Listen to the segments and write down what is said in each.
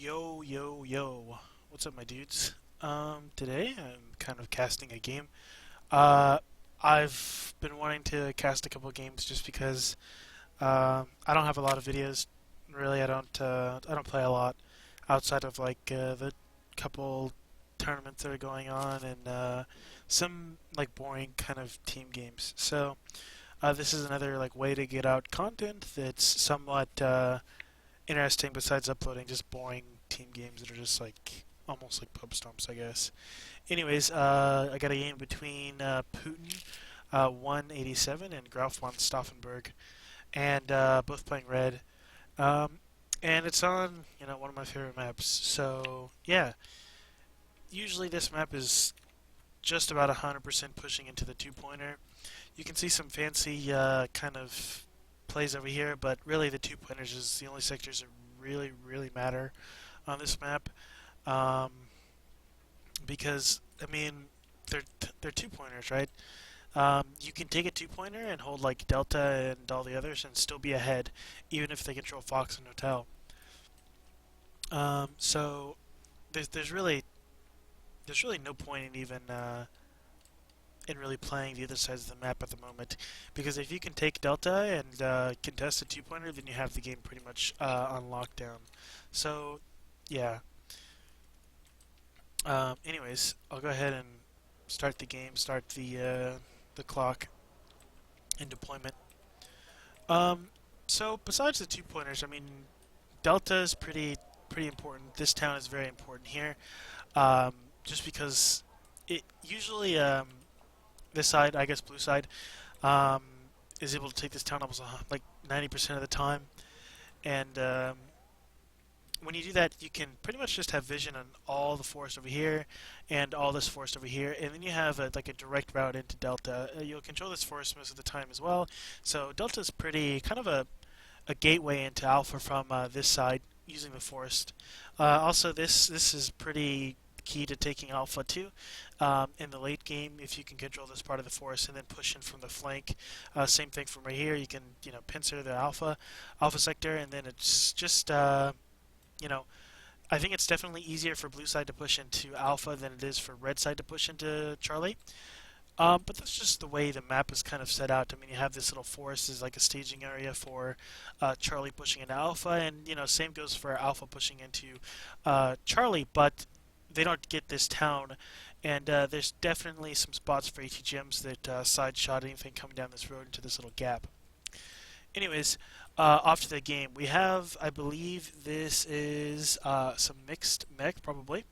Yo, yo, yo. What's up, my dudes? Today I'm kind of casting a game. Uh, I've been wanting to cast a couple of games just because I don't have a lot of videos. Really, I don't play a lot outside of the couple tournaments that are going on and some like boring kind of team games. So this is another like way to get out content that's somewhat interesting besides uploading just boring team games that are just like almost like pub stomps, I guess. Anyways, I got a game between Putin187 and Graf stauffenberg, and both playing red. Um, and it's on one of my favorite maps. So yeah, usually this map is just about 100% pushing into the two-pointer. You can see some fancy kind of plays over here, but really the two-pointers is the only sectors that really matter on this map. Um, because I mean they're two-pointers, right? You can take a two-pointer and hold like Delta and all the others and still be ahead, even if they control Fox and Hotel. So there's really no point in even in really playing the other sides of the map at the moment, because if you can take Delta and contest a two-pointer, then you have the game pretty much on lockdown. So, yeah. Anyways, I'll go ahead and start the game, start the clock in deployment. So besides the two-pointers, I mean, Delta is pretty important. This town is very important here, just because it usually this side, I guess blue side, um, is able to take this town almost like 90% of the time. And when you do that, you can pretty much just have vision on all the forest over here and all this forest over here, and then you have like a direct route into Delta. You'll control this forest most of the time as well. So Delta is pretty kind of a gateway into Alpha from this side using the forest. Also, this is pretty key to taking Alpha too. In the late game, if you can control this part of the forest and then push in from the flank. Same thing from right here. You can pincer the Alpha sector, and then it's just I think it's definitely easier for blue side to push into Alpha than it is for red side to push into Charlie. But that's just the way the map is kind of set out. I mean, you have this little forest as like a staging area for Charlie pushing into Alpha, and same goes for Alpha pushing into Charlie. But they don't get this town, and there's definitely some spots for ATGMs that side shot anything coming down this road into this little gap. Anyways, off to the game. We have, I believe, this is some mixed mech, probably.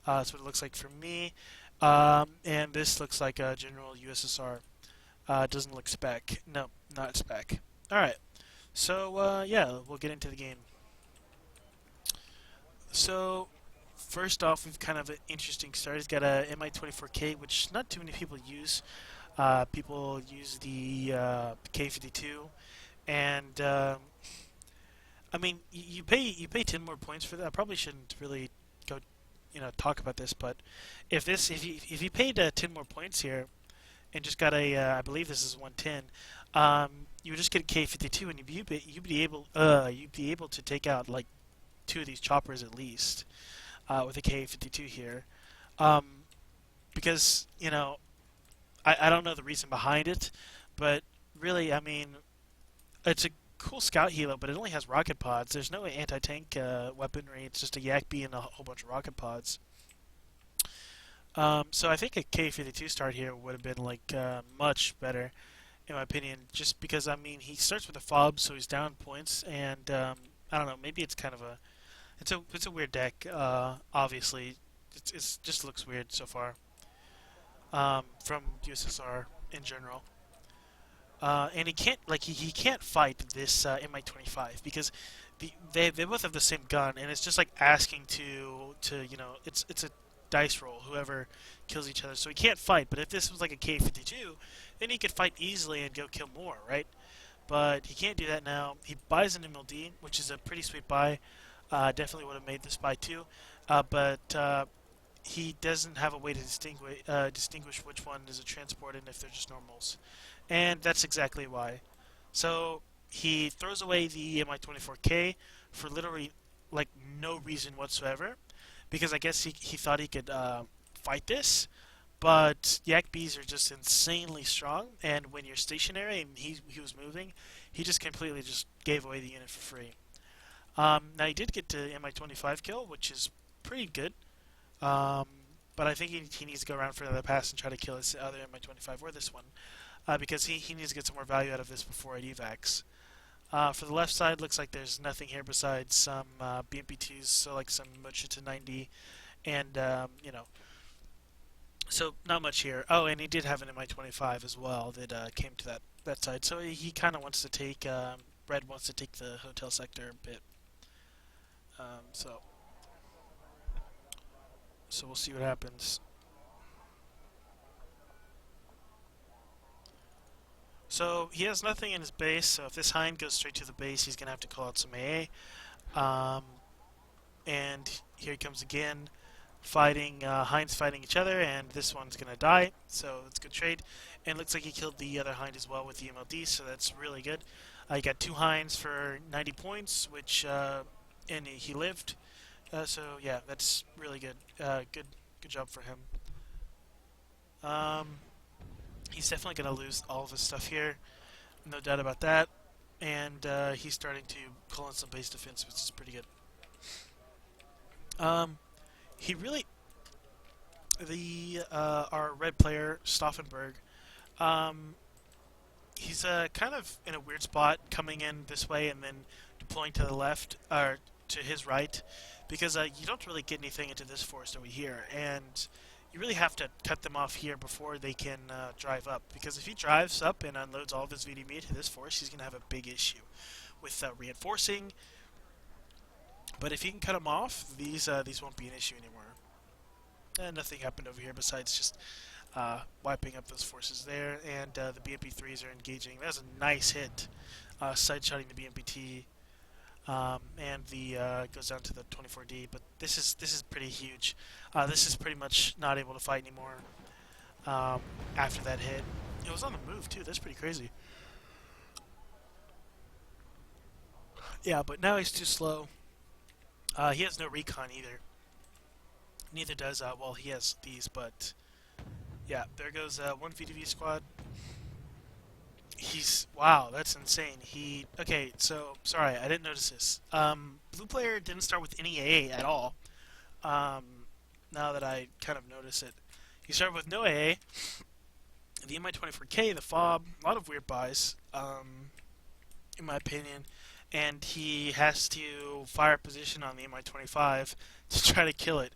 That's what it looks like for me. And this looks like a General USSR. Doesn't look spec. No, not spec. Alright. So, yeah, we'll get into the game. So, first off, we've kind of an interesting start. He's got a Mi-24K, which not too many people use. People use the K-52. And I mean, you pay 10 more points for that. I probably shouldn't really go, talk about this, but if you paid 10 more points here and just got a, I believe this is 110, you would just get a K-52, and you'd be able to take out like two of these choppers at least with a K-52 here, because I don't know the reason behind it, but really, I mean, it's a cool scout helo, but it only has rocket pods. There's no anti-tank weaponry. It's just a Yak B and a whole bunch of rocket pods. So I think a K-52 start here would have been like much better, in my opinion. Just because I mean he starts with a fob, so he's down points, and I don't know. Maybe it's kind of it's a weird deck. Obviously, it's just looks weird so far from USSR in general. And he can't he can't fight this Mi-25 because they both have the same gun, and it's just like asking to it's a dice roll whoever kills each other, so he can't fight. But if this was like a K-52, then he could fight easily and go kill more, right? But he can't do that now. He buys an MLD, which is a pretty sweet buy. Definitely would have made this buy too, but he doesn't have a way to distinguish which one is a transport and if they're just normals. And that's exactly why. So he throws away the Mi-24K for literally like no reason whatsoever, because I guess he thought he could fight this. But Yak Bees are just insanely strong, and when you're stationary and he was moving, he just completely just gave away the unit for free. Now he did get to MI25 kill, which is pretty good. Um, but I think he needs to go around for another pass and try to kill his other MI25 or this one, because he needs to get some more value out of this before it evacs. For the left side, looks like there's nothing here besides some BMP2s, so like some Mocha to 90, and so not much here. Oh, and he did have an MI25 as well that came to that side. So he kind of wants to take Red wants to take the hotel sector a bit. So we'll see what happens. So he has nothing in his base. So if this Hind goes straight to the base, he's gonna have to call out some AA. And here he comes again, fighting Hinds fighting each other, and this one's gonna die. So that's a good trade. And it looks like he killed the other Hind as well with the MLD, so that's really good. You got two Hinds for 90 points, which and he lived. So yeah, that's really good. Good job for him. He's definitely gonna lose all of his stuff here, no doubt about that. And he's starting to call in some base defense, which is pretty good. He really, our red player Stauffenberg, he's kind of in a weird spot, coming in this way and then deploying to the left or to his right, because you don't really get anything into this forest over here, and you really have to cut them off here before they can drive up. Because if he drives up and unloads all of his VDB to this forest, he's going to have a big issue with reinforcing. But if he can cut them off, these won't be an issue anymore. And nothing happened over here besides just wiping up those forces there. And the BMP-3s are engaging. That was a nice hit, side-shotting the BMP-T. And the goes down to the 24D. But this is pretty huge. This is pretty much not able to fight anymore after that hit. It was on the move too. That's pretty crazy. Yeah, but now he's too slow. He has no recon either. Neither does, well, he has these, but yeah, there goes one VDV squad. Wow, that's insane. Okay, so, sorry, I didn't notice this. Blue player didn't start with any AA at all. Now that I kind of notice it. He started with no AA, the MI24K, the FOB, a lot of weird buys, in my opinion. And he has to fire position on the MI25 to try to kill it,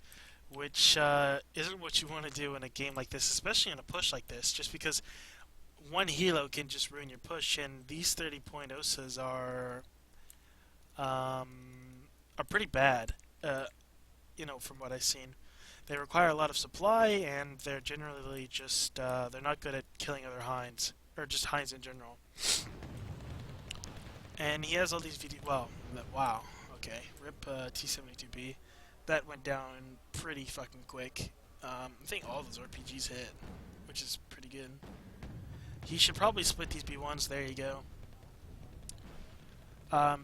which isn't what you want to do in a game like this, especially in a push like this, just because one helo can just ruin your push, and these 30-point OSAs are pretty bad, from what I've seen. They require a lot of supply, and they're generally just, they're not good at killing other Hinds, or just Hinds in general. And he has all these wow, okay, rip T-72B. That went down pretty fucking quick. I think all those RPGs hit, which is pretty good. He should probably split these B1s, there you go.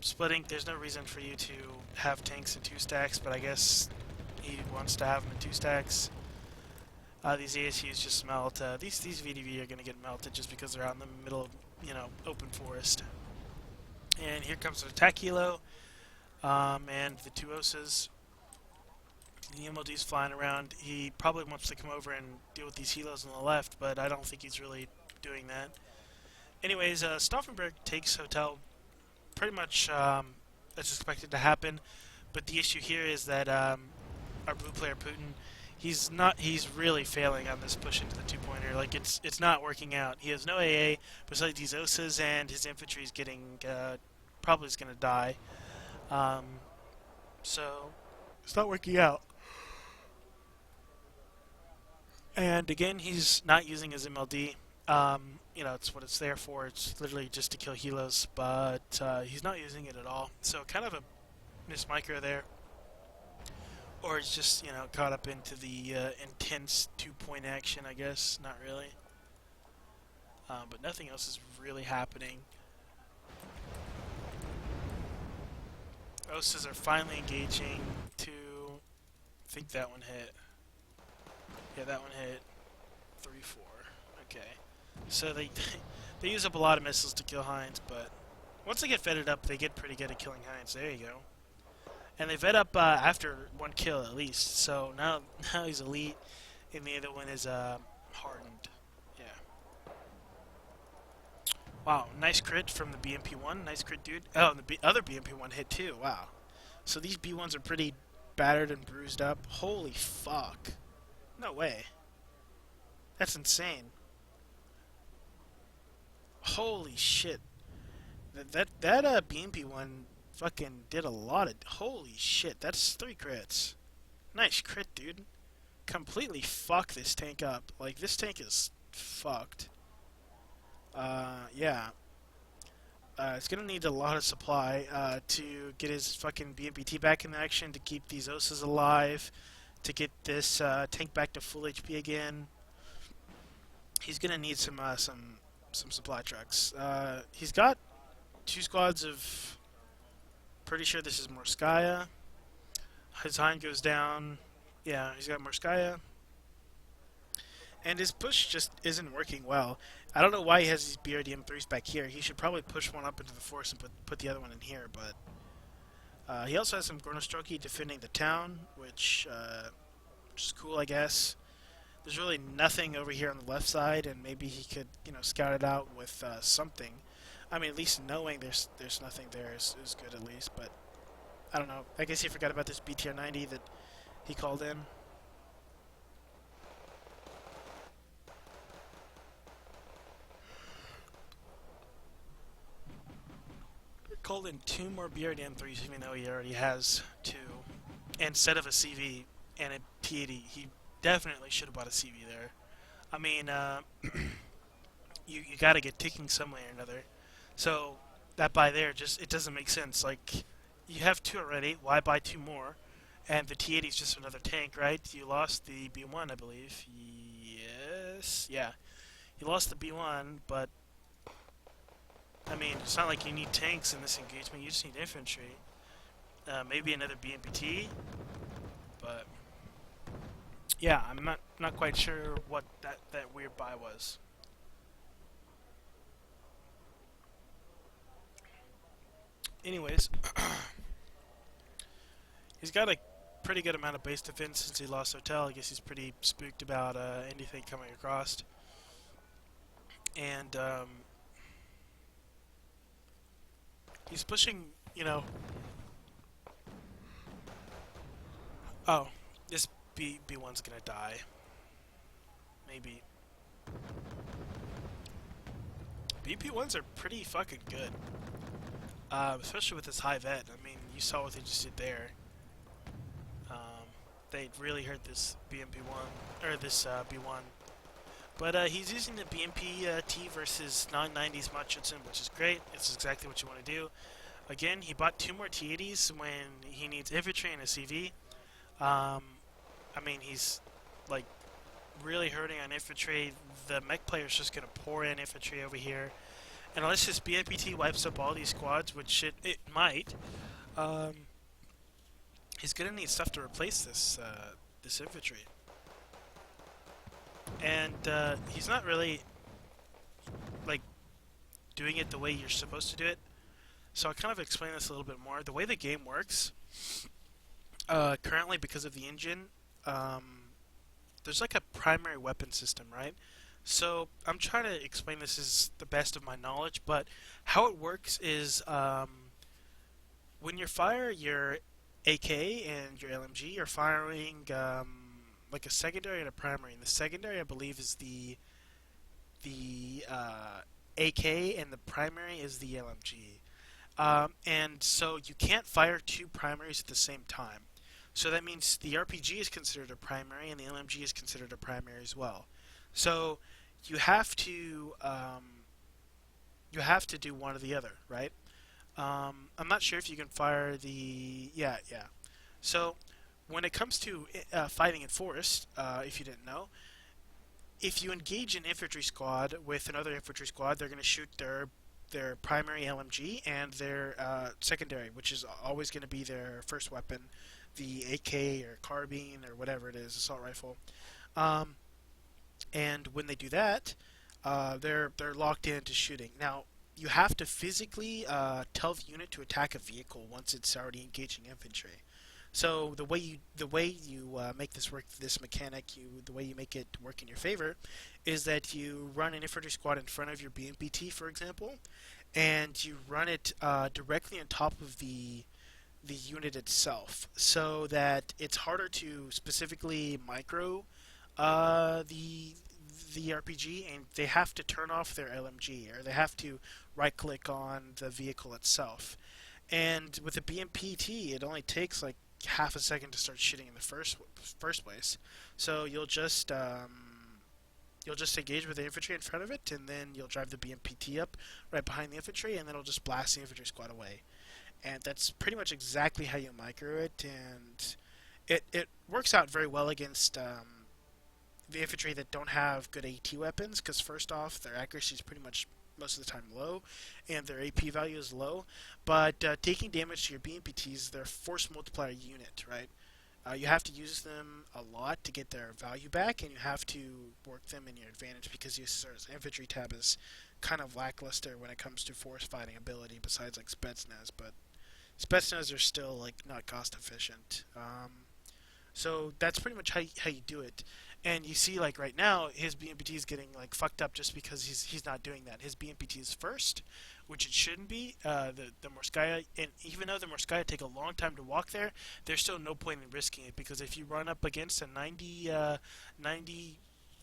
Splitting, there's no reason for you to have tanks in 2 stacks, but I guess he wants to have them in 2 stacks. These ASUs just melt. These VDV are going to get melted just because they're out in the middle of, open forest. And here comes an attack helo, and the 2 OSAs. The MLD's flying around. He probably wants to come over and deal with these helos on the left, but I don't think he's really doing that. Anyways, Stauffenberg takes hotel. Pretty much that's expected to happen, but the issue here is that our blue player Putin, he's really failing on this push into the 2-pointer. Like, it's not working out. He has no AA besides these OSAs, and his infantry is getting probably is going to die. So it's not working out. And again, he's not using his MLD. It's what it's there for. It's literally just to kill helos, but he's not using it at all. So kind of a miss micro there. Or it's just, caught up into the intense 2-point action, I guess. Not really. But nothing else is really happening. OSAs are finally engaging to... I think that one hit. Yeah, that one hit. 3-4. Okay. So they they use up a lot of missiles to kill Heinz, but once they get vetted up, they get pretty good at killing Heinz. There you go. And they vet up after one kill at least. So now he's elite, and the other one is hardened. Yeah. Wow, nice crit from the BMP1. Nice crit, dude. Oh, and the other BMP1 hit too. Wow. So these B1s are pretty battered and bruised up. Holy fuck. No way. That's insane. Holy shit. That BMP one fucking did a lot of... Holy shit, that's 3 crits. Nice crit, dude. Completely fuck this tank up. Like, this tank is fucked. Yeah. It's gonna need a lot of supply to get his fucking BMPT back in action, to keep these OSAs alive, to get this tank back to full HP again. He's gonna need some supply trucks. He's got 2 squads of... Pretty sure this is Morskaya. His Hind goes down. Yeah, he's got Morskaya. And his push just isn't working well. I don't know why he has these WRD M3s back here. He should probably push one up into the force and put the other one in here, but... he also has some Chronostroki defending the town, which is cool, I guess. There's really nothing over here on the left side, and maybe he could, scout it out with something. I mean, at least knowing there's nothing there is good, at least, but I don't know. I guess he forgot about this BTR 90 that he called in. Called in 2 more WRD M3s, even though he already has 2, instead of a CV and a T80. He definitely should have bought a CV there. I mean, you gotta get ticking some way or another. So that buy there it doesn't make sense. Like, you have 2 already. Why buy 2 more? And the T80 is just another tank, right? You lost the B1, I believe. Yes, yeah. You lost the B1, but I mean, it's not like you need tanks in this engagement. You just need infantry. Maybe another BMPT, but yeah, I'm not quite sure what that weird buy was. Anyways, he's got a pretty good amount of base defense since he lost Hotel. I guess he's pretty spooked about anything coming across. And he's pushing, Oh, this B1's gonna die. Maybe. BP1s are pretty fucking good. Especially with this high vet. I mean, you saw what they just did there. They really hurt this BMP1, or this B1. But he's using the BMP T versus 990's Machutsun, which is great. It's exactly what you want to do. Again, he bought 2 more T80s when he needs infantry and a CV. I mean, he's like really hurting on infantry. The mech player is just going to pour in infantry over here. And unless this BMPT wipes up all these squads, which it might, he's going to need stuff to replace this this infantry. And he's not really like doing it the way you're supposed to do it. So I'll kind of explain this a little bit more. The way the game works, currently because of the engine, there's like a primary weapon system, right? So I'm trying to explain this as the best of my knowledge, but how it works is when you fire your AK and your LMG, you're firing like a secondary and a primary. And the secondary, I believe, is the AK, and the primary is the LMG. And so you can't fire 2 primaries at the same time. So that means the RPG is considered a primary, and the LMG is considered a primary as well. So you have to do one or the other, right? I'm not sure if you can fire the... Yeah. So when it comes to fighting in forest, if you didn't know, if you engage an infantry squad with another infantry squad, they're going to shoot their their primary LMG and their secondary, which is always going to be their first weapon, the AK or carbine or whatever it is, assault rifle. Um, and when they do that, they're locked into shooting. Now, you have to physically tell the unit to attack a vehicle once it's already engaging infantry. So the way you make this work, this mechanic, the way you make it work in your favor, is that you run an infantry squad in front of your BMPT, for example, and you run it directly on top of the unit itself, so that it's harder to specifically micro the RPG, and they have to turn off their LMG, or they have to right click on the vehicle itself. And with a BMPT, it only takes like half a second to start shooting in the first place. So you'll just engage with the infantry in front of it, and then you'll drive the BMPT up right behind the infantry, and then it'll just blast the infantry squad away. And that's pretty much exactly how you micro it, and it works out very well against the infantry that don't have good AT weapons, because first off, their accuracy is pretty much most of the time low, and their AP value is low. But taking damage to your BMPTs, they're a force multiplier unit, right? You have to use them a lot to get their value back, and you have to work them in your advantage, because USSR's infantry tab is kind of lackluster when it comes to force fighting ability, besides like Spetsnaz, but Spetsnaz are still like not cost efficient. So that's pretty much how you do it. And you see, like right now, his BMPT is getting like fucked up just because he's not doing that. His BMPT is first, which it shouldn't be. The Morskaya, and even though the Morskaya take a long time to walk there, there's still no point in risking it, because if you run up against a 90,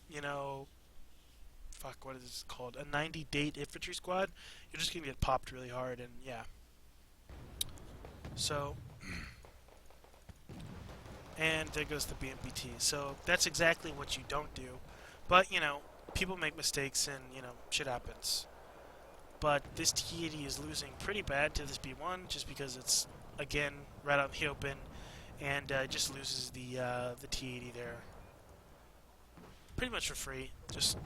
you know, fuck, what is this called? A 90 date infantry squad, you're just gonna get popped really hard, and yeah. So. And there goes the BMPT. So that's exactly what you don't do. But, people make mistakes, and, shit happens. But this T80 is losing pretty bad to this B1, just because it's, again, right out in the open, and it just loses the T80 there. Pretty much for free. Just,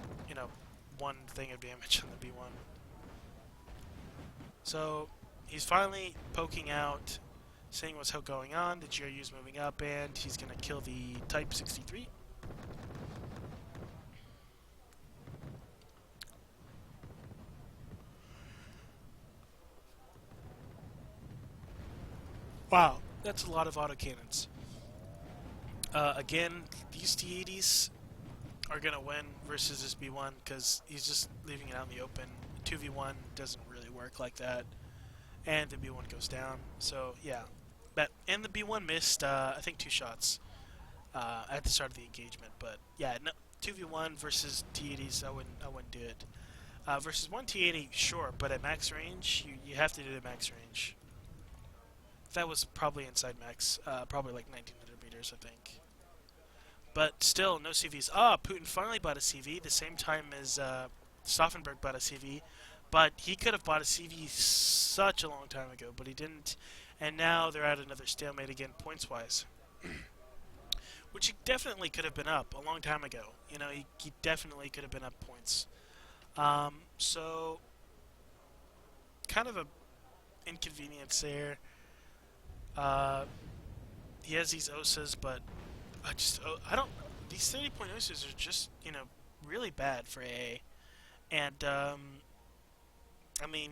one thing of damage on the B1. So, he's finally poking out, seeing what's going on. The GRU is moving up, and he's going to kill the Type 63. Wow, that's a lot of autocannons. Again, these T80s are going to win versus this B1, because he's just leaving it out in the open. 2v1 doesn't really work like that, and the B1 goes down. So, yeah. And the B1 missed, I think, 2 shots at the start of the engagement. But yeah, no, 2v1 versus T80s, I wouldn't do it. Versus one T80, sure, but at max range, you have to do it at max range. That was probably inside max, probably like 1900 meters, I think. But still, no CVs. Putin finally bought a CV the same time as Stauffenberg bought a CV. But he could have bought a CV such a long time ago, but he didn't. And now they're at another stalemate again, points-wise. Which he definitely could have been up a long time ago. He definitely could have been up points. So, kind of a inconvenience there. He has these OSAs, but I don't. These 30-point OSAs are just, really bad for AA. And, I mean,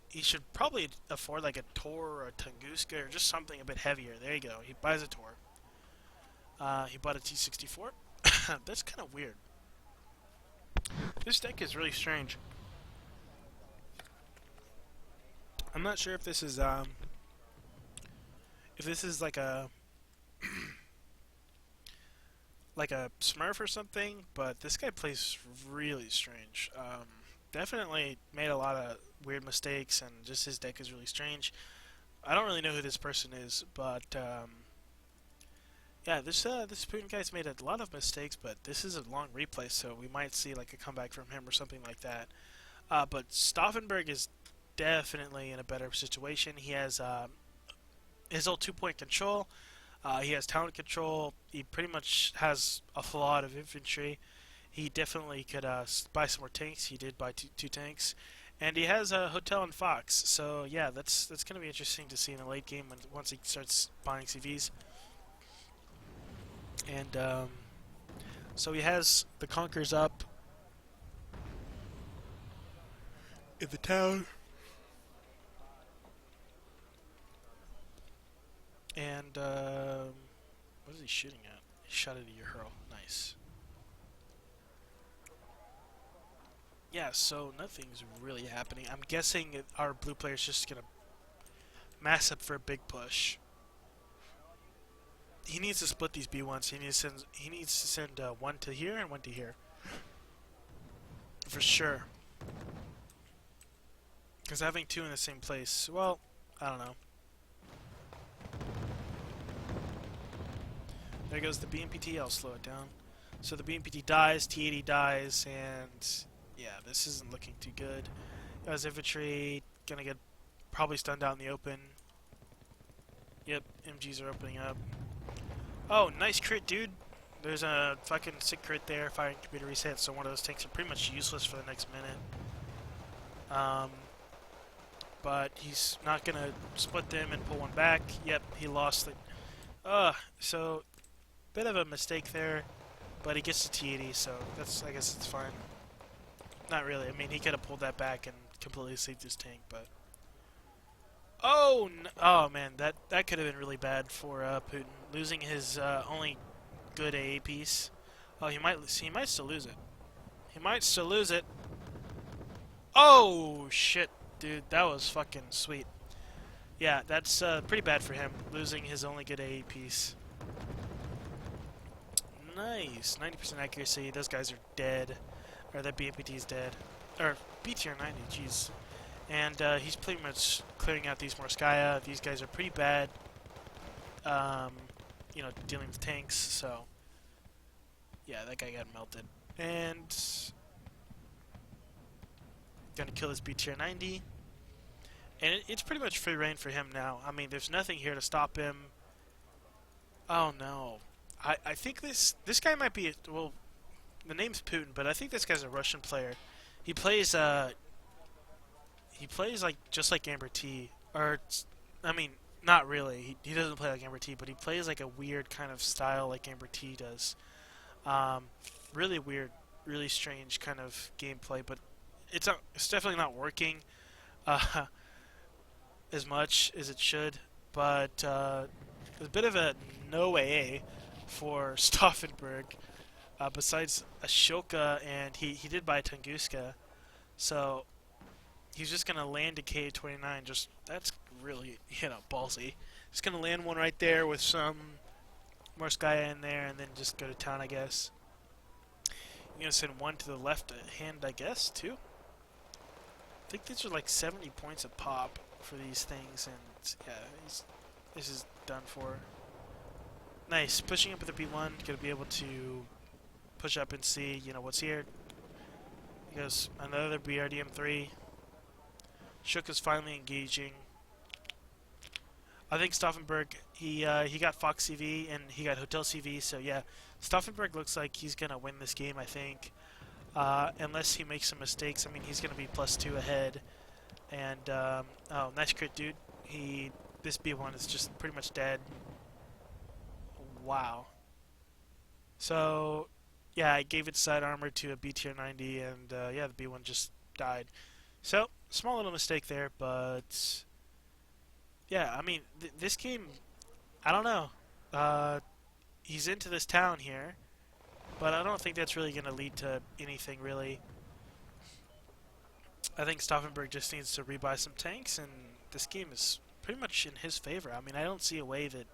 he should probably afford like a Tor or a Tunguska or just something a bit heavier. There you go. He buys a Tor. He bought a T64. That's kind of weird. This deck is really strange. I'm not sure if this is like a like a Smurf or something, but this guy plays really strange. Definitely made a lot of weird mistakes, and just his deck is really strange. I don't really know who this person is, but yeah, this Putin guy's made a lot of mistakes, but this is a long replay, so we might see like a comeback from him or something like that. But Stauffenberg is definitely in a better situation. He has his old 2-point control. He has talent control. He pretty much has a lot of infantry. He definitely could buy some more tanks. He did buy two tanks. And he has a hotel in Fox, so yeah, that's gonna be interesting to see in the late game once he starts buying CVs. And so he has the Conkers up in the town, and what is he shooting at? He shot at a Hurl. Nice. Yeah, so nothing's really happening. I'm guessing our blue player's just gonna mass up for a big push. He needs to split these B1s. He needs to send one to here and one to here. For sure. Because having two in the same place, well, I don't know. There goes the BMPT. I'll slow it down. So the BMPT dies, T80 dies, and yeah, this isn't looking too good. Guys, infantry gonna get probably stunned out in the open. Yep, MGs are opening up. Oh, nice crit, dude. There's a fucking sick crit there. Firing computer reset, so one of those tanks are pretty much useless for the next minute. But he's not gonna split them and pull one back. Yep, he lost it. So bit of a mistake there, but he gets the T80, so I guess it's fine. Not really. I mean, he could have pulled that back and completely saved his tank, but oh man, that could have been really bad for Putin, losing his only good AA piece. Oh, he might still lose it. He might still lose it. Oh shit, dude, that was fucking sweet. Yeah, that's pretty bad for him, losing his only good AA piece. Nice, 90% accuracy. Those guys are dead, or that BMPT is dead, or BTR 90. Jeez. And he's pretty much clearing out these Morskaya. These guys are pretty bad, you know, dealing with tanks, so yeah, that guy got melted. And gonna kill this BTR 90. And it's pretty much free reign for him now. I mean, there's nothing here to stop him. Oh no. I think this guy might be, well, the name's Putin, but I think this guy's a Russian player. He plays like just like Amber T, or I mean, not really. He doesn't play like Amber T, but he plays like a weird kind of style like Amber T does. Really weird, really strange kind of gameplay, but it's definitely not working as much as it should. But it's a bit of a no AA for Stauffenberg. Besides Ashoka, and he did buy Tunguska, so he's just gonna land a K-29. Just that's really, you know, ballsy. Just gonna land one right there with some Morskaya in there, and then just go to town, I guess. You're gonna send one to the left hand, I guess, too. I think these are like 70 points a pop for these things, and yeah, this is done for. Nice, pushing up with the B1, gonna be able to push up and see, you know, what's here. He goes another WRD M3. Shook is finally engaging. I think Stauffenberg, he got Fox CV and he got Hotel CV, so yeah, Stauffenberg looks like he's gonna win this game, I think. Unless he makes some mistakes. I mean, he's gonna be +2 ahead. And oh, nice crit, dude. This B1 is just pretty much dead. Wow. So yeah, I gave it side armor to a BTR 90, and yeah, the B1 just died. So small little mistake there, but yeah, I mean, this game, I don't know. He's into this town here, but I don't think that's really going to lead to anything, really. I think Stauffenberg just needs to rebuy some tanks, and this game is pretty much in his favor. I mean, I don't see a way that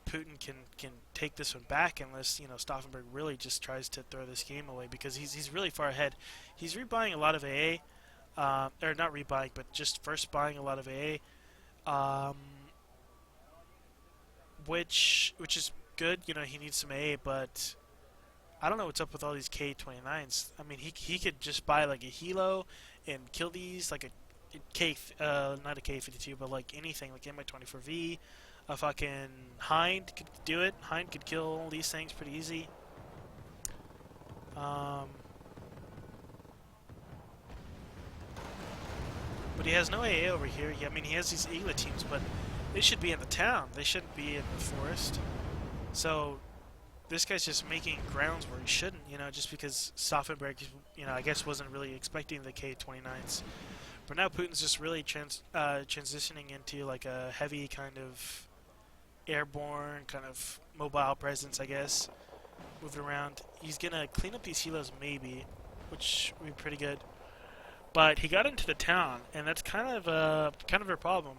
Putin can take this one back unless, you know, Stauffenberg really just tries to throw this game away, because he's really far ahead. He's rebuying a lot of AA, or not rebuying, but just first buying a lot of AA, which is good. You know, he needs some AA, but I don't know what's up with all these K-29s. I mean, he could just buy like a Hilo and kill these, like a K, not a K-52, but like anything, like Mi-24V. A fucking Hind could do it. Hind could kill all these things pretty easy. But he has no AA over here. I mean, he has these Eaglet teams, but they should be in the town. They shouldn't be in the forest. So this guy's just making grounds where he shouldn't, you know, just because Stauffenberg, you know, I guess wasn't really expecting the K-29s. But now Putin's just really transitioning into like a heavy kind of airborne, kind of mobile presence, I guess, moving around. He's gonna clean up these helos maybe, which would be pretty good. But he got into the town, and that's kind of a problem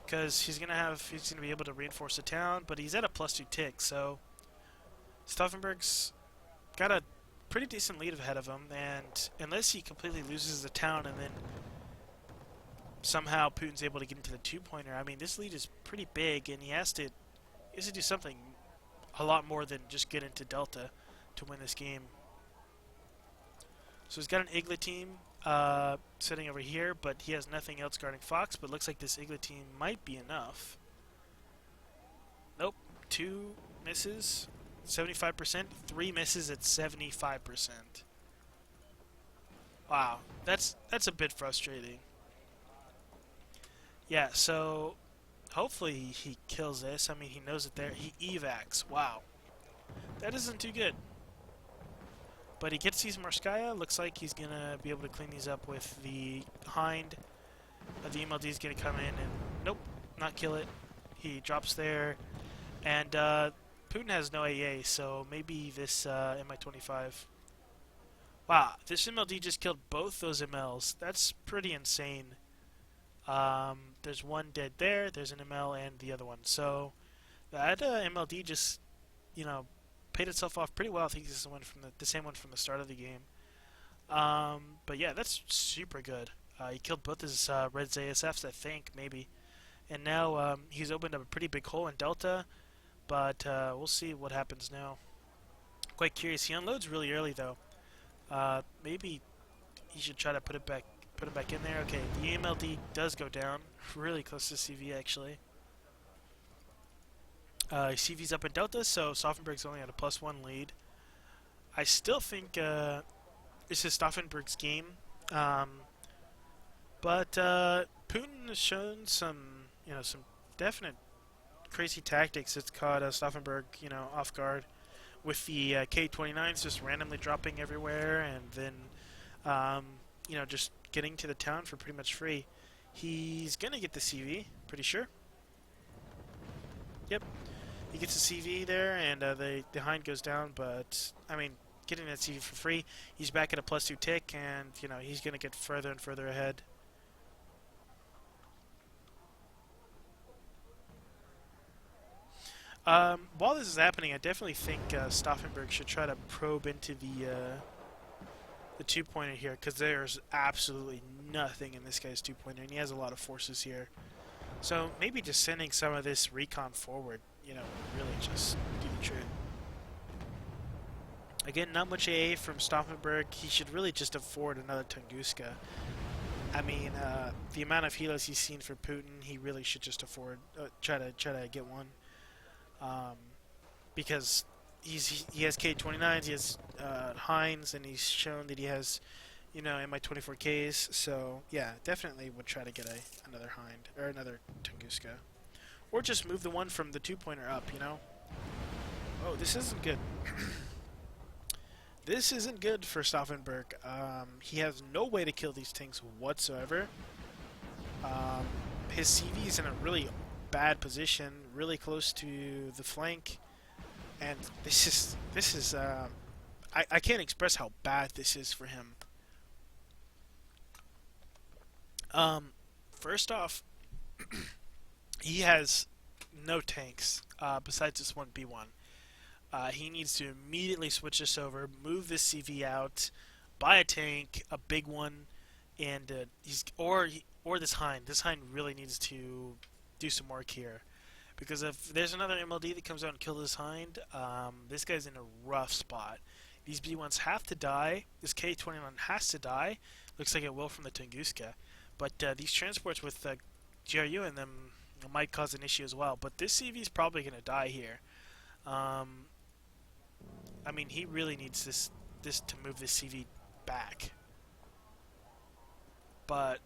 because he's gonna be able to reinforce the town, but he's at a +2 tick, so Stauffenberg's got a pretty decent lead ahead of him, and unless he completely loses the town and then somehow Putin's able to get into the 2-pointer, I mean, this lead is pretty big, and he has to do something a lot more than just get into Delta to win this game. So he's got an Eaglet team sitting over here, but he has nothing else guarding Fox, but looks like this Eaglet team might be enough. Nope, 2 misses, 75%, 3 misses at 75%. Wow, that's a bit frustrating. Yeah, so hopefully he kills this. I mean, he knows it there. He evacs. Wow, that isn't too good. But he gets these Morskaya. Looks like he's going to be able to clean these up with the Hind. The MLD is going to come in and, nope, not kill it. He drops there. And Putin has no AA, so maybe this Mi-25. Wow, this MLD just killed both those MLs. That's pretty insane. There's one dead there. There's an ML and the other one. So that MLD just, you know, paid itself off pretty well. I think this is the same one from the start of the game. But yeah, that's super good. He killed both his red ASFs, I think, maybe. And now he's opened up a pretty big hole in Delta, but we'll see what happens now. Quite curious. He unloads really early though. Maybe he should try to put it back in there. Okay, the MLD does go down, really close to CV actually. CV's up in Delta, so Stauffenberg's only at a +1 lead. I still think this is Stauffenberg's game, but Putin has shown some definite crazy tactics that's caught Stauffenberg, off guard, with the K-29s just randomly dropping everywhere, and then just getting to the town for pretty much free. He's gonna get the CV, pretty sure. Yep. He gets a CV there, and the Hind goes down, but, I mean, getting that CV for free, he's back at a +2 tick, and, he's going to get further and further ahead. While this is happening, I definitely think Stauffenberg should try to probe into the 2-pointer here, because there's absolutely nothing in this guy's 2-pointer, and he has a lot of forces here. So maybe just sending some of this recon forward, really just do the trick. Again, not much AA from Stauffenberg. He should really just afford another Tunguska. I mean, the amount of helos he's seen for Putin, he really should just afford, try to get one. Because he has K-29s, he has Hinds, and he's shown that he has, Mi-24Ks. So yeah, definitely would try to get another Hind or another Tunguska. Or just move the one from the 2-pointer up, Oh, this isn't good. This isn't good for Stauffenberg. He has no way to kill these tanks whatsoever. His CV is in a really bad position, really close to the flank. And this is I can't express how bad this is for him. First off, he has no tanks besides this one B1. He needs to immediately switch this over, move this CV out, buy a tank, a big one, and or this Hind. This Hind really needs to do some work here, because if there's another MLD that comes out and kills this Hind, this guy's in a rough spot. These B1s have to die. This K-29 has to die. Looks like it will from the Tunguska. But these transports with GRU in them might cause an issue as well. But this CV is probably going to die here. I mean, he really needs this to move this CV back. But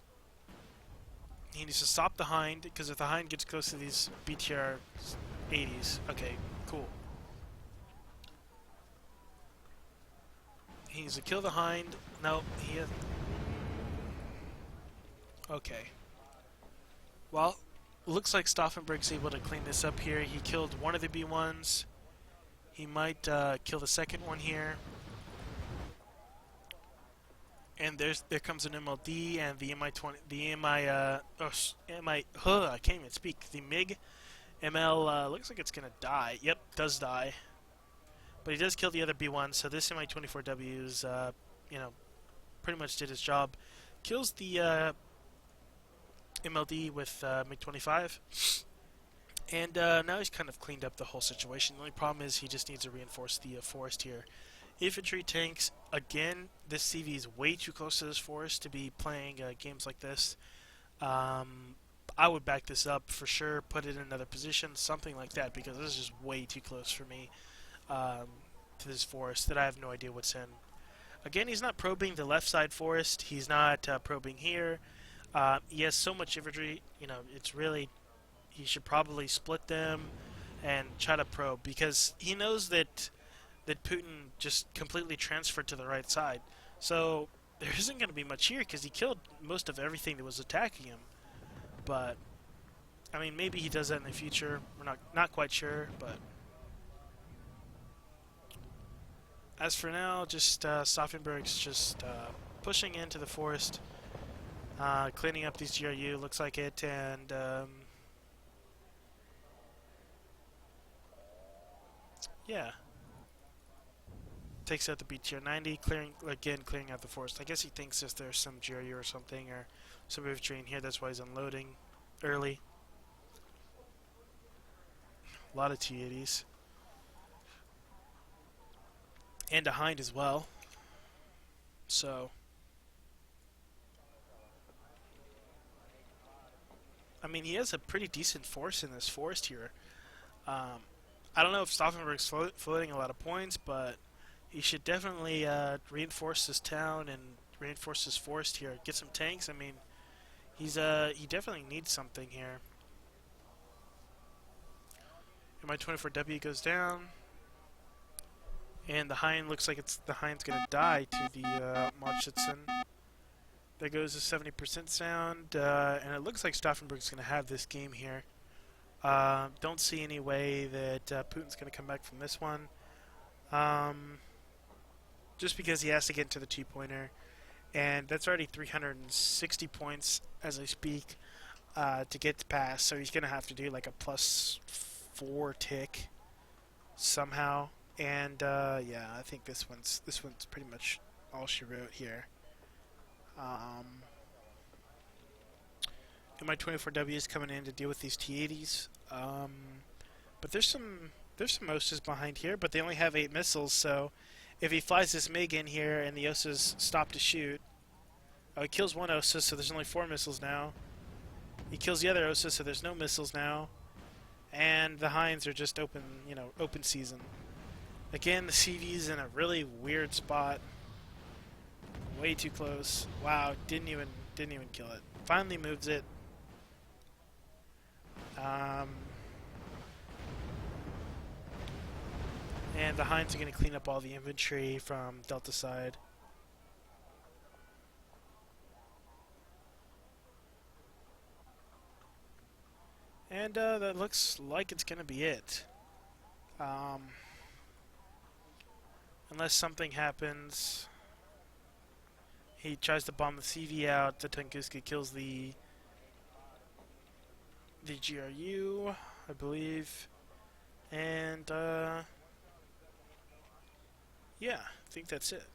He needs to stop the Hind, because if the Hind gets close to these BTR 80s, okay, cool. He needs to kill the Hind. No, he has... Okay. Well, looks like Stauffenberg's able to clean this up here. He killed one of the B1s. He might kill the second one here. And there comes an MLD and the MI-20, the I can't even speak. The MiG ML looks like it's gonna die. Yep, does die. But he does kill the other B1, so this Mi-24W is, pretty much did his job. Kills the MLD with MiG-25. And now he's kind of cleaned up the whole situation. The only problem is he just needs to reinforce the forest here. Infantry tanks, again, this CV is way too close to this forest to be playing games like this. I would back this up for sure, put it in another position, something like that, because this is just way too close for me to this forest that I have no idea what's in. Again, he's not probing the left side forest. He's not probing here. He has so much infantry, it's really... He should probably split them and try to probe, because he knows that Putin just completely transferred to the right side. So there isn't going to be much here because he killed most of everything that was attacking him. But I mean, maybe he does that in the future. We're not quite sure, but as for now, just Stauffenberg's just pushing into the forest, cleaning up these GRU. Looks like it, and yeah. Takes out the BTR 90, clearing out the forest. I guess he thinks if there's some GRU or something, or some infantry in here, that's why he's unloading early. A lot of T-80s. And a Hind as well. So, I mean, he has a pretty decent force in this forest here. I don't know if Stauffenberg's floating a lot of points, but he should definitely reinforce this town and reinforce this forest here. Get some tanks. I mean, he definitely needs something here. Mi-24W goes down, and the Hind looks like the Hind's gonna die to the Mach-Schützen. There goes a 70% sound, and it looks like Stauffenberg's gonna have this game here. Don't see any way that Putin's gonna come back from this one. Just because he has to get into the two-pointer, and that's already 360 points as I speak to get past, so he's going to have to do like a +4 tick somehow, and yeah, I think this one's pretty much all she wrote here. Mi-24W is coming in to deal with these T-80s, but there's some OSAs behind here, but they only have 8 missiles, so if he flies this MiG in here and the OSAs stop to shoot, he kills one OSA, so there's only 4 missiles now. He kills the other OSA, so there's no missiles now. And the Hinds are just open season. Again, the CV's in a really weird spot. Way too close. Wow, didn't even kill it. Finally moves it. And the Hinds are going to clean up all the infantry from Delta side. And that looks like it's going to be it. Unless something happens. He tries to bomb the CV out. The Tunguska kills the GRU, I believe. And yeah, I think that's it.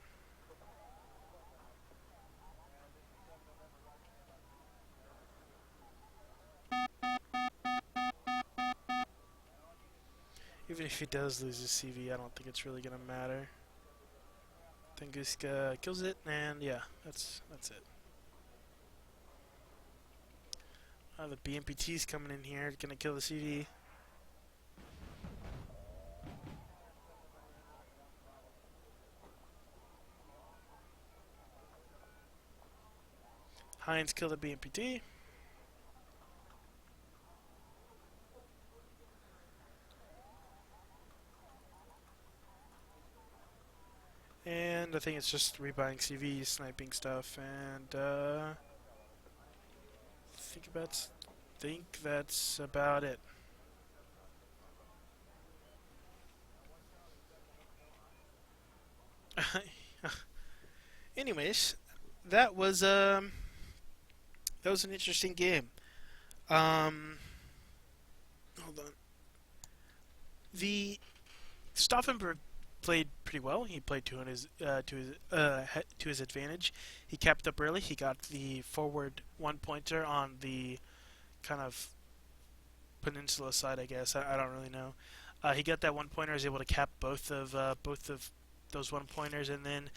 Even if he does lose his CV, I don't think it's really going to matter. Tunguska kills it, and yeah, that's it. The BMPT's coming in here, going to kill the CV. Hinds killed the BMPT. I think it's just rebuying CVs, sniping stuff, and think that's about it. Anyways, that was um that was an interesting game. Um, Hold on. The Stauffenberg played pretty well. He played to his advantage. He capped up early. He got the forward one pointer on the kind of peninsula side, I guess. I don't really know. He got that one pointer. Was able to cap both of those one pointers, and then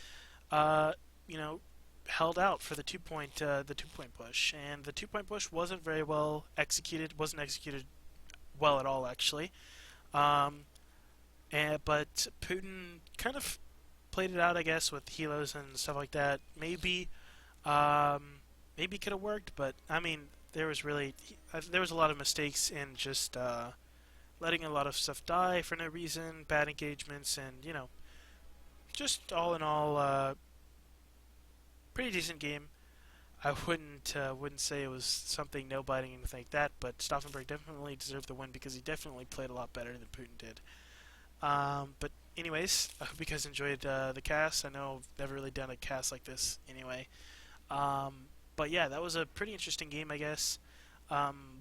uh, you know held out for the 2 point push. And the 2 point push wasn't very well executed. Wasn't executed well at all, actually. Um, but Putin kind of played it out, I guess, with helos and stuff like that. Maybe could have worked, but I mean, there was a lot of mistakes in just letting a lot of stuff die for no reason, bad engagements, and just all in all, pretty decent game. I wouldn't say it was something no biting or anything like that, but Stauffenberg definitely deserved the win because he definitely played a lot better than Putin did. But anyways, I hope you guys enjoyed the cast. I know I've never really done a cast like this anyway. But yeah, that was a pretty interesting game, I guess.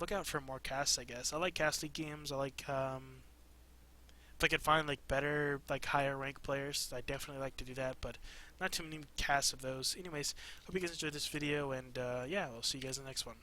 Look out for more casts, I guess. I like cast league games. I like if I could find like better, like higher rank players, I definitely like to do that. But not too many casts of those. Anyways, hope you guys enjoyed this video, and yeah, we'll see you guys in the next one.